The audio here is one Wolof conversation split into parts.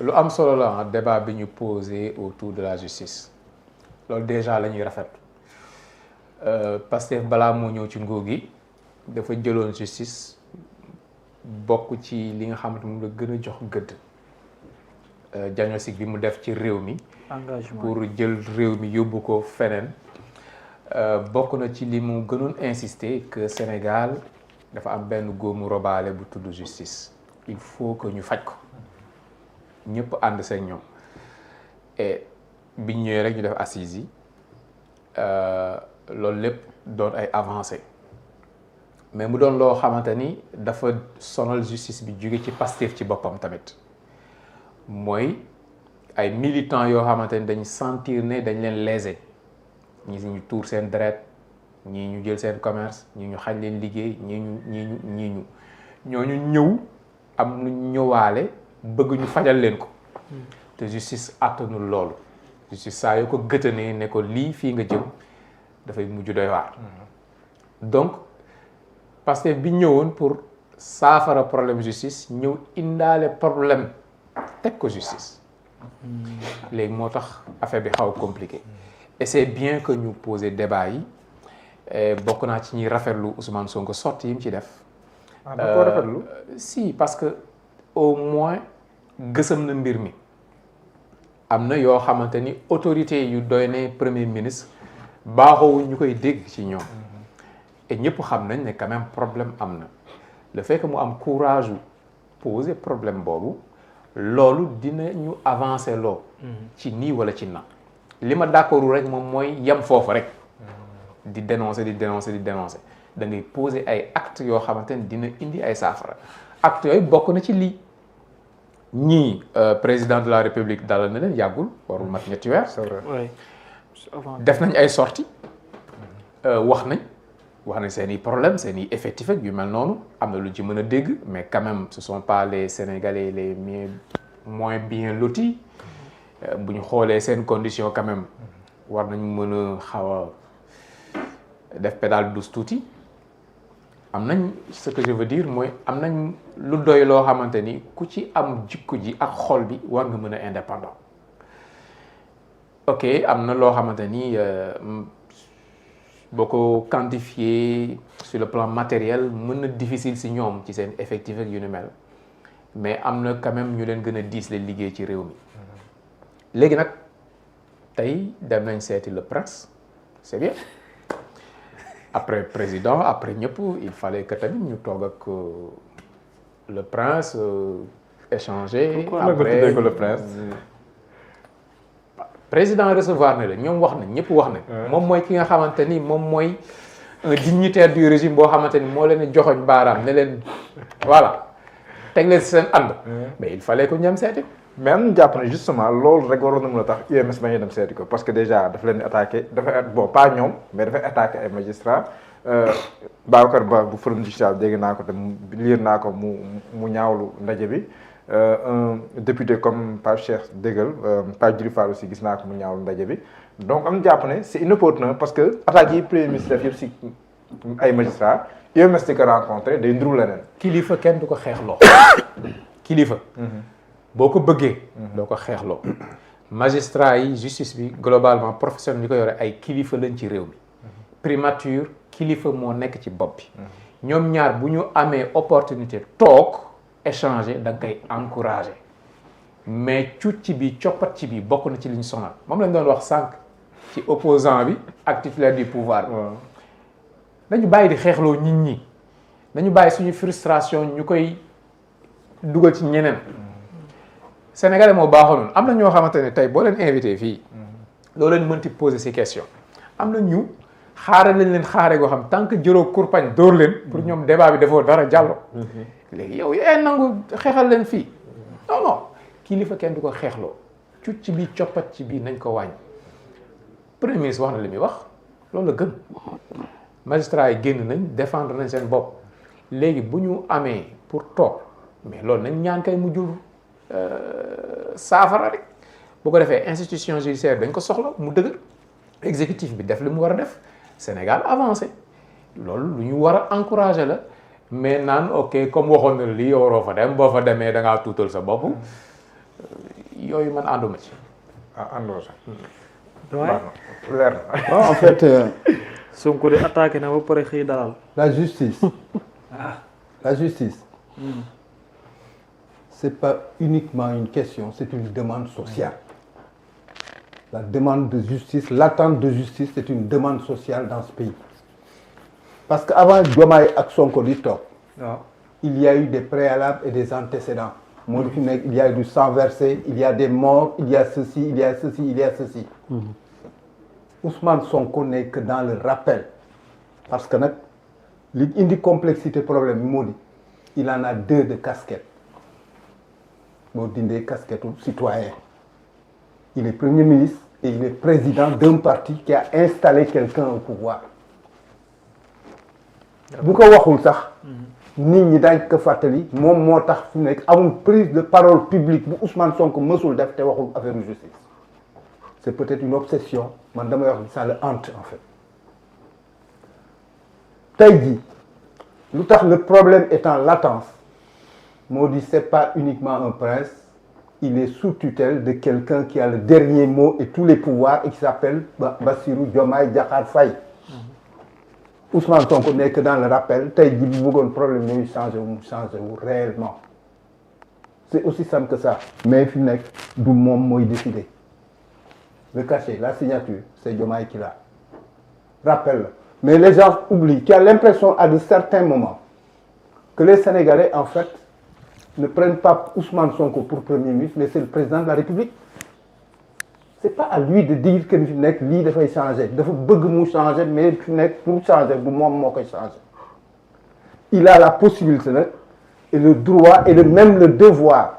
lu am solo la débat bi ñu posé autour de la justice loolu déjà la ñuy rafetlu Pastef balaa moo ñëw ci nguur gi dafa jëloon justice bokk ci li nga xamante moom la gën a jox gëdd diagnostic bi mu def ci réew mi engagement pour jël réew mi yóbbu ko feneen bokk na ci li mu gënoon insister que Sénégal dafa am benn góomu robaale bu tudd justice il faut que ñu faj ko ñëpp ànd seen ñoom et biñ ñëwee rek ñu def assises yi loolu lépp doon ay avancées mais mu doon loo xamante ni dafa sonal justice bi jóge ci Pastef ci boppam tamit mooy ay militants yoo xamante ni dañ sentir ne dañ leen lésé ñi ñu tuur seen deret ñii ñu jël seen commerce ñii ñu xañ leen liggéey ñii ñu ñëw am lu ñëwaale bëgg ñu fajal leen ko te justice àttanul loolu justice saa yoo ko gëtënee ne ko lii fii nga jëm dafay mujj doy waar donc parce que bi ñëwoon pour saafara problème justice ñëw indaale problème teg ko justice léegi moo tax affaire bi xaw a compliqué et c'est bien que ñu poser débat yi bokk naa ci ñuy rafetlu Ousmane Sonko sorti yi mu ci def da ko rafetlu si parce que au moins gësam na mbir mi am na yoo xamante ni autorité yu doy ne premier ministre baaxoowuñ ñu koy dégg ci ñoom et ñëpp xam nañ ne quand même problème am na le fait que mu am courage poser problème boobu loolu dina ñu avancer loo ci nii wala ci na li ma d'accordul rek moom mooy yem foofu rek di dénoncer da ngay poser ay actes yoo xamante ni dina indi ay saafara actes yooyu bokk na ci lii ñii président de la république dalal na leen yàggul warul mat ñetti weer. c'est vrai def nañ ay sorties wax nañ seen i problèmes seen i effectifs ak yu mel noonu am na lu ci mën a dégg mais quand même ce sont pas les Sénégalais les moins bien lotis bu ñu xoolee seen condition quand même war nañ mën a xaw a def pédale douce tuuti am nañ ce que je veux dire mooy am nañ lu doy loo xamante ni ku ci am jikko ji ak xol bi war nga mën a indépendant ok am na loo xamante ni boo ko quantifier sur le plan matériel mën na difficile si ñoom ci seen effectif ak yu ni mel mais am na quand même ñu leen gën a diis leen liggéey ci réew mi léegi nag tey dem nañ seeti le prince c'est bien après président après ñëpp il fallait que tamit ñu toog ak le prince échanger. après le prince. président recevoir na la ñoom wax nañ ñëpp wax nañ. moom mooy ki nga xamante ni moom mooy un dignitaire du régime boo xamante ni moo leen joxoñ baaraam ne leen voilà teg leen si seen ànd. mais il fallait que ñu dem seeti. mais am na jàpp ne justement loolu rek waroon na mën a tax UMS bañ a dem seeti ko parce que déjà dafa leen attaqué dafa bon pas ñoom mais dafay attaqué ay magistrats Babacar Ba bu Forum du Justiciable dégg naa ko te liir naa ko mu ñaawlu ndaje bi un député comme Pape Cheikh Déggal Pape Djibril Fall aussi gis naa ko mu ñaawlu ndaje bi donc am na jàpp ne c'est inopportun parce que attaques yi premier ministre def yëpp si ay magistrats UMS di ko rencontré day nduru leneen. kilifa kenn du ko xeexloo kilifa. boo ko bëggee doo ko xeexloo magistrat yi justice bi globalement professionnel ñi ko yore ay kilifa lañ ci réew mi primature kilifa moo nekk ci bopp bi ñoom ñaar bu ñu amee opportunité toog échanger da nga koy encourager mais cuut ci bi coppat ci bi bokk na ci li ñu sonal moom lañ doon wax sànq ci opposant bi ak titulaire du pouvoir bi nañu bàyyi di xeexloo nit ñi nañu bàyyi suñu frustration ñu koy dugal ci ñeneen Sénégalais moo baaxoo noonu am na ñoo xamante ne tey boo leen invité fii loo leen mënti poser ces questions am na ñu xaare lañ leen xaare goo xam tant que jëloo kurpañ dóor leen pour ñoom débat bi dafoo dara jàllo léegi yow nangu xeexal leen fii non kilifa kenn du ko xeexloo cut ci bii coppat ci bii nañ ko wàññi premier ministre wax na li muy wax loolu la gën magistrat yi génn nañ défendre nañ seen bopp léegi bu ñu amee pour toog mais loolu nañ ñaan kay mu jur saafara rek bu ko defee institution judiciaire dañ ko soxla mu dëgër exécutif bi def li mu war a def Sénégal avancé loolu lu ñu war a encourager la mais naan ok comme waxoon na lii waroo fa dem boo fa demee da ngaa tuutal sa bopp yooyu man ànduma ci. ah àndoo sax. Ouais. baax na leer na. Non, en fait, Sonko de attaqué na ba pare xëy dalal. la justice, la justice, c'est pas uniquement une question, c'est une demande sociale. La demande de justice, l'attente de justice, c'est une demande sociale dans ce pays. Parce qu'avant Diomaye ak Sonko di toog, waaw il y a eu des préalables et des antécédents. Moo di fi nekk, il y a eu du sang versé, il y a des morts, il y a ceci, il y a ceci, il y a ceci. Ousmane Sonko n'est que dans le rappel. Parce que nag li indi complexité problème bi moo di il en a deux de casquettes. Boo dindee casquette citoyen. Il est Premier ministre et il est président d'un parti qui a installé quelqu'un au pouvoir. Bu ko waxul sax nit ñi dañ ko fàttali moom moo tax fi nekk amul prise de parole publique bu Ousmane Sonko mësul def te waxul affaire justice. C'est peut-être une obsession man damay wax ça le hante en fait. Tey jii lu tax le problème est en latence moo di c'est pas uniquement un prince, il est sous tutelle de quelqu'un qui a le dernier mot et tous les pouvoirs et qui s'appelle Bassirou Diomaye Diakhar Faye. Ousmane Sonko nekk dans le rappel tey jii bu bëggoon problème yooyu changé wu réellement. C'est aussi simple que ça. Mais fi nekk du moom mooy décider. Le cachet, la signature, c'est Diomaye qui l'a. Rappel. Mais les gens oublient. Tu as l'impression à de certains moments que les Sénégalais, en fait, ne prennent pas Ousmane Sonko pour Premier ministre, mais c'est le président de la République. C'est pas à lui de dire que fi nekk lii dafay changer. Dafa bëgg mu changer, mais fi nekk pour changer bu moom moo koy changer. Il a la possibilité nag et le droit et même le devoir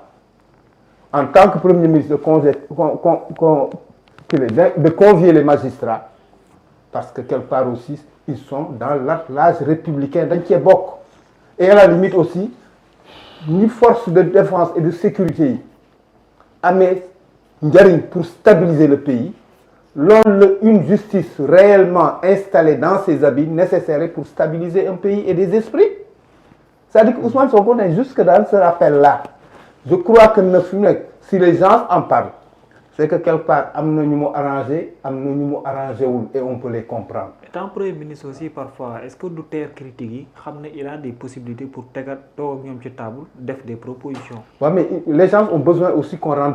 en tant que Premier ministre de convier les magistrats parce que quelque part aussi ils sont dans l'attelage républicain dañ cee bokk et à la limite aussi ni force de défense et de sécurité yi amee njariñ pour stabiliser le pays loolu une justice réellement installée dans ses habits nécessaire pour stabiliser un pays et des esprits. C'est-à-dire que Ousmane Sonko n'est jusque dans ce rappel-là. Je crois que si les gens en parlent, c'est que quelque part, am na ñu mu arrangé, am na ñu mu arrangé wul et on peut les comprendre. Étant Premier ministre aussi parfois, est-ce que du teer critique yi xam ne il a des possibilités pour tegal toog ak ñoom ci table def des propositions. Ouais, mais les gens ont besoin aussi qu'on rentre